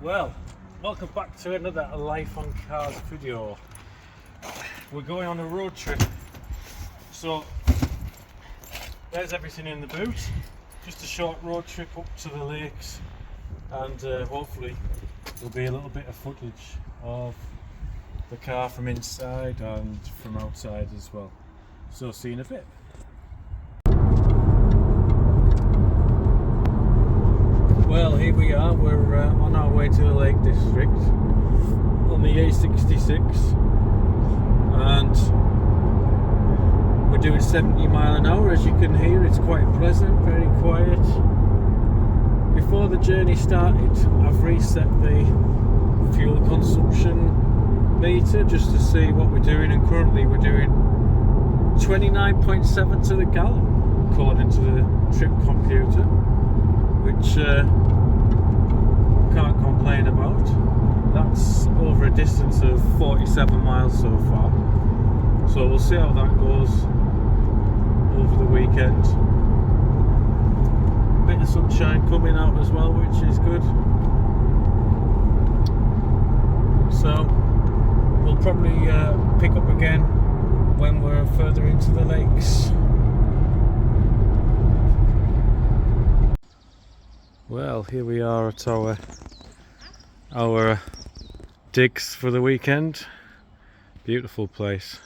Well, welcome back to another Life on Cars video. We're going on a road trip, so there's everything in the boot. Just a short road trip up to the lakes, and hopefully there'll be a little bit of footage of the car from inside and from outside as well. So see you in a bit. Well, here we are, we're on our way to the Lake District on the A66, and we're doing 70 miles an hour. As you can hear, it's quite pleasant, very quiet. Before the journey started, I've reset the fuel consumption meter just to see what we're doing, and currently we're doing 29.7 to the gallon according to the trip computer, which can't complain about. That's over a distance of 47 miles so far, so we'll see how that goes over the weekend. Bit of sunshine coming out as well, which is good. So we'll probably pick up again when we're further into the lakes. Well, here we are at our digs for the weekend. Beautiful place.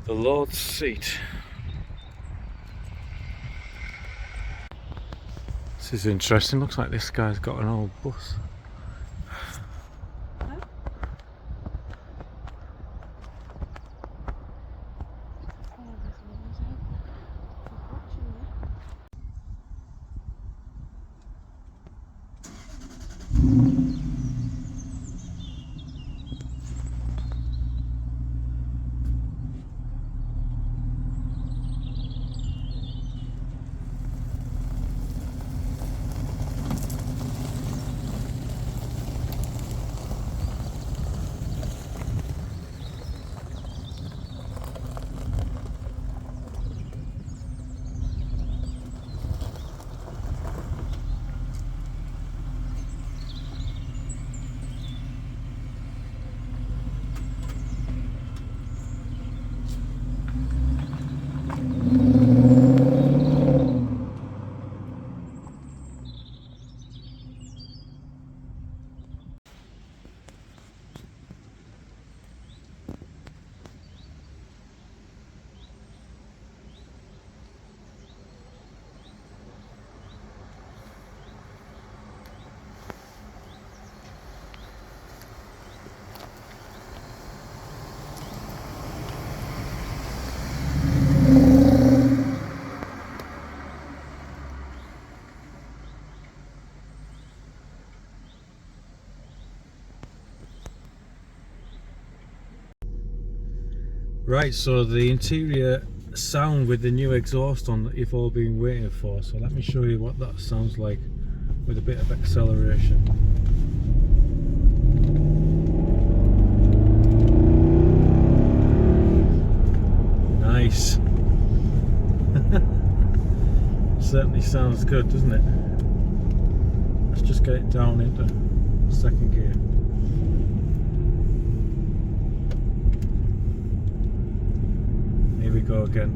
The Lord's Seat. This is interesting. Looks like this guy's got an old bus. Right, so the interior sound with the new exhaust on that you've all been waiting for, so let me show you what that sounds like with a bit of acceleration. Nice. Certainly sounds good, doesn't it? Let's just get it down into second gear. Here we go again.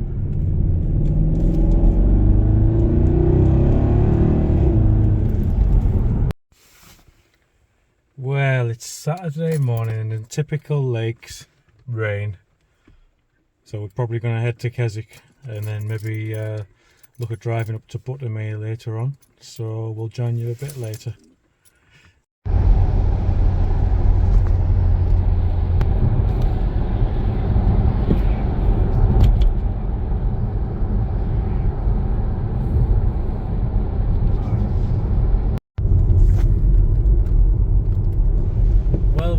Well, it's Saturday morning in typical lakes rain, so we're probably going to head to Keswick and then maybe look at driving up to Buttermere later on, so we'll join you a bit later.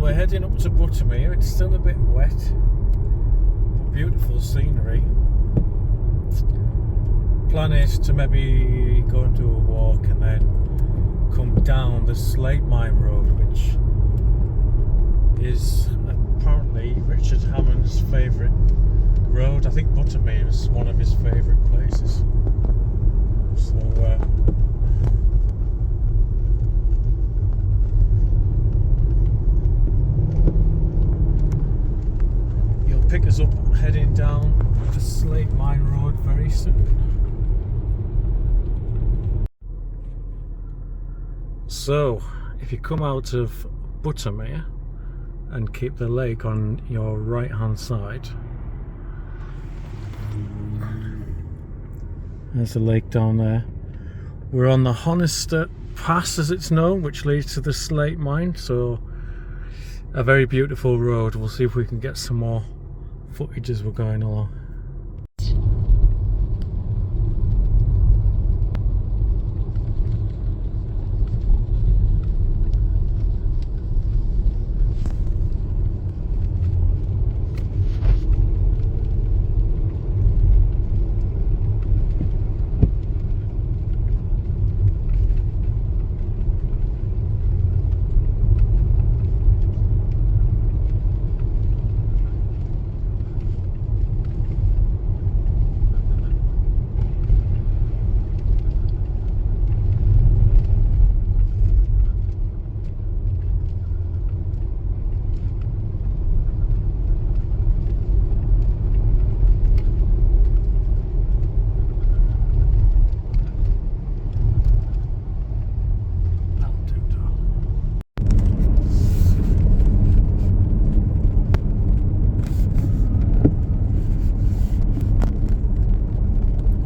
We're heading up to Buttermere. It's still a bit wet, but beautiful scenery. plan is to maybe go and do a walk and then come down the Slate Mine Road, which is apparently Richard Hammond's favourite road. I think Buttermere is one of his favourite places. So you'll pick us up heading down the Slate Mine Road very soon. So if you come out of Buttermere and keep the lake on your right hand side, there's a lake down there. We're on the Honister Pass, as it's known, which leads to the Slate Mine. So a very beautiful road. We'll see if we can get some more footage as we're going along.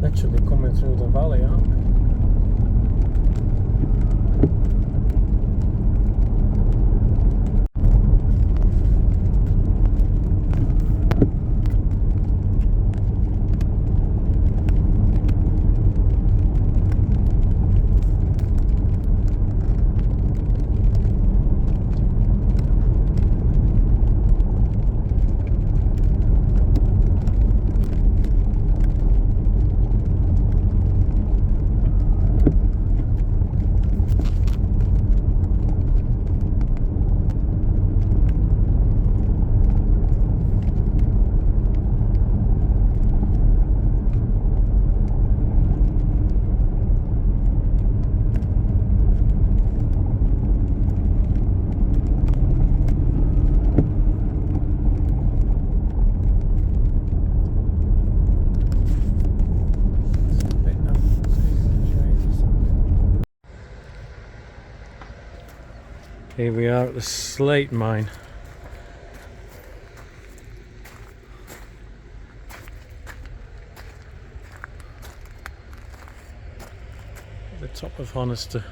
Literally coming through the valley, aren't we? Here we are at the Slate Mine. At the top of Honister.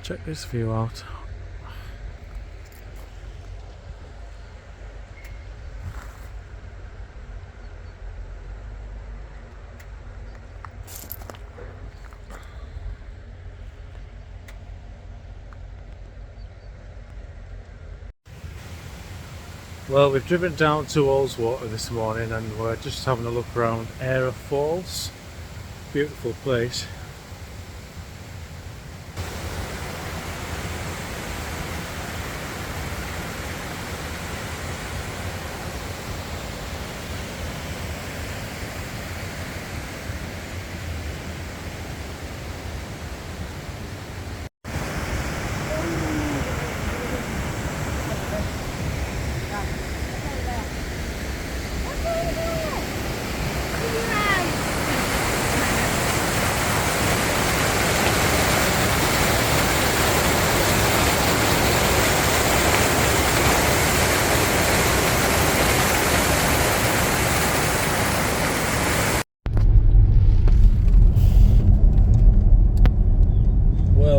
Check this view out. Well, we've driven down to Ullswater this morning and we're just having a look around Era Falls. Beautiful place.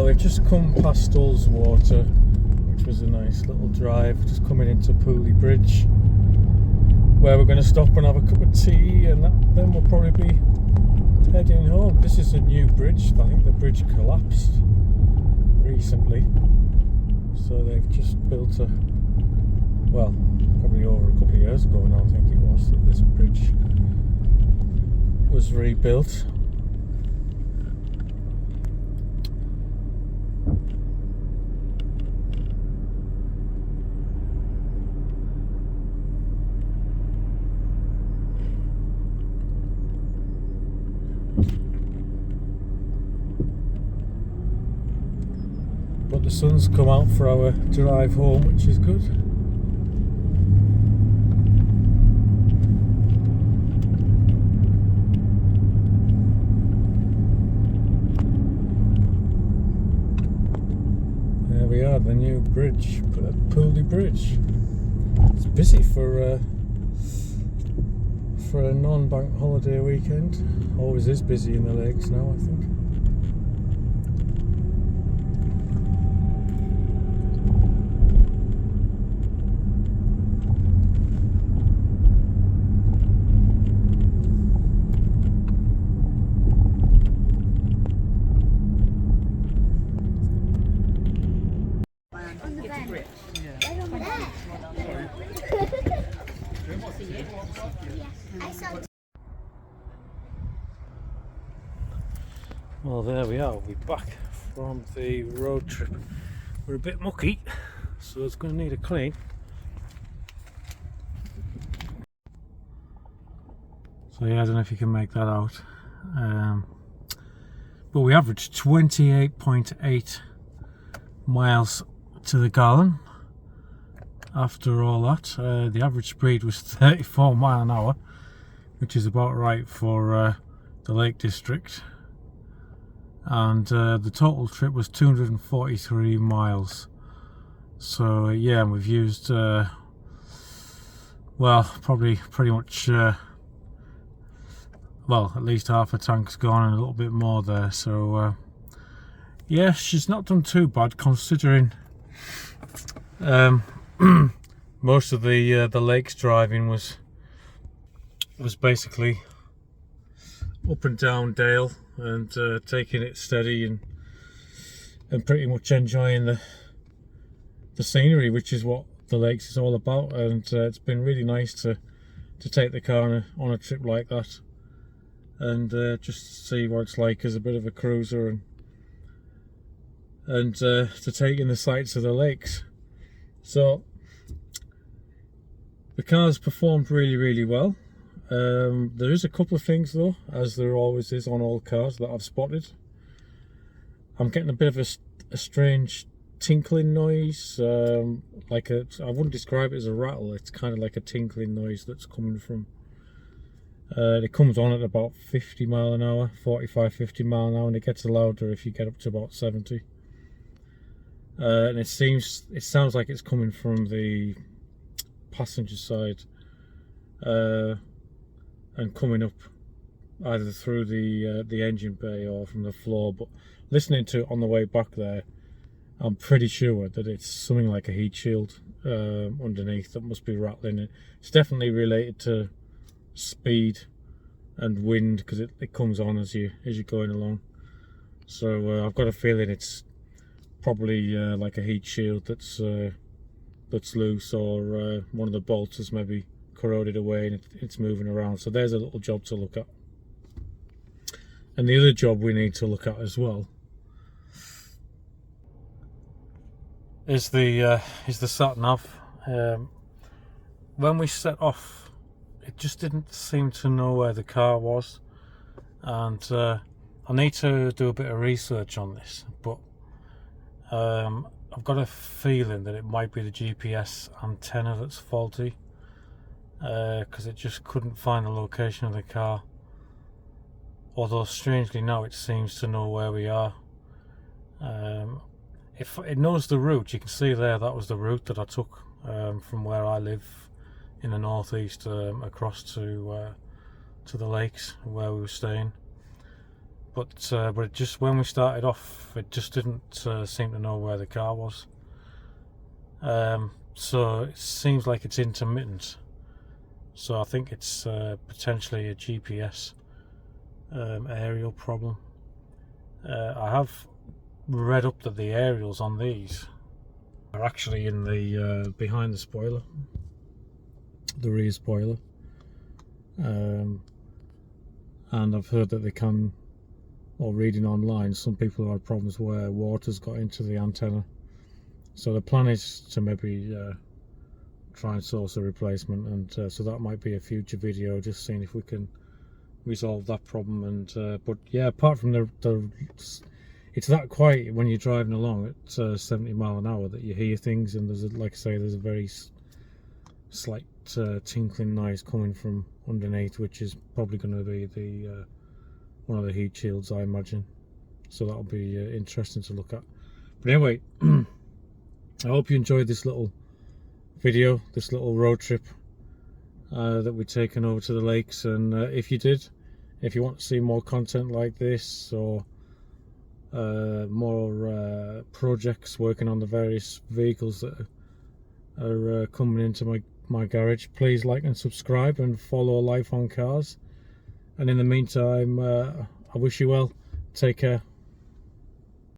We've just come past Ullswater, which was a nice little drive, just coming into Pooley Bridge, where we're going to stop and have a cup of tea, and then we'll probably be heading home. This is a new bridge. I think the bridge collapsed recently, so they've just built a, well, probably over a couple of years ago now I think it was, that this bridge was rebuilt. But the sun's come out for our drive home, which is good. There we are, the new bridge, Pooley Bridge. It's busy for a non-bank holiday weekend. Always is busy in the lakes now, I think. Well, there we are, we're back from the road trip. We're a bit mucky, so it's going to need a clean. So yeah, I don't know if you can make that out. But we averaged 28.8 miles to the gallon after all that. The average speed was 34 miles an hour, which is about right for the Lake District. And the total trip was 243 miles. So yeah, we've used well, probably pretty much well, at least half a tank's gone and a little bit more there. So yeah, she's not done too bad considering most of the lakes driving was basically up and down dale and taking it steady and pretty much enjoying the scenery, which is what the lakes is all about. And it's been really nice to take the car on a trip like that and just see what it's like as a bit of a cruiser and to take in the sights of the lakes. So the car's performed really well. There is a couple of things though, as there always is on all cars, that I've spotted. I'm getting a bit of a strange tinkling noise, like I wouldn't describe it as a rattle, it's kind of like a tinkling noise that's coming from, it comes on at about 50 mile an hour, 45-50 mile an hour, and it gets louder if you get up to about 70. And it sounds like it's coming from the passenger side, and coming up either through the engine bay or from the floor. But listening to it on the way back there, I'm pretty sure that it's something like a heat shield underneath that must be rattling. It's definitely related to speed and wind, because it comes on as you're going along. So I've got a feeling it's probably like a heat shield that's loose, or one of the bolts has maybe corroded away and it's moving around. So there's a little job to look at. And the other job we need to look at as well is the sat nav. When we set off, it just didn't seem to know where the car was, and I need to do a bit of research on this, but I've got a feeling that it might be the GPS antenna that's faulty, because it just couldn't find the location of the car. Although strangely now it seems to know where we are. If it knows the route, you can see there that was the route that I took from where I live in the northeast across to the lakes where we were staying. But it just, when we started off, it just didn't seem to know where the car was. So it seems like it's intermittent. So I think it's potentially a GPS aerial problem. I have read up that the aerials on these are actually in the behind the spoiler, the rear spoiler, and I've heard that they can, or reading online, some people have had problems where water's got into the antenna. So the plan is to maybe try and source a replacement, and so that might be a future video, just seeing if we can resolve that problem. And but yeah, apart from the it's that quiet when you're driving along at 70 mile an hour that you hear things, and there's like I say, there's a very slight tinkling noise coming from underneath, which is probably going to be the one of the heat shields, I imagine. So that'll be interesting to look at. But anyway, I hope you enjoyed this little video, this little road trip that we've taken over to the lakes. And if you did, if you want to see more content like this, or more projects working on the various vehicles that are coming into my garage, please like and subscribe and follow Life on Cars. And in the meantime, I wish you well. Take care.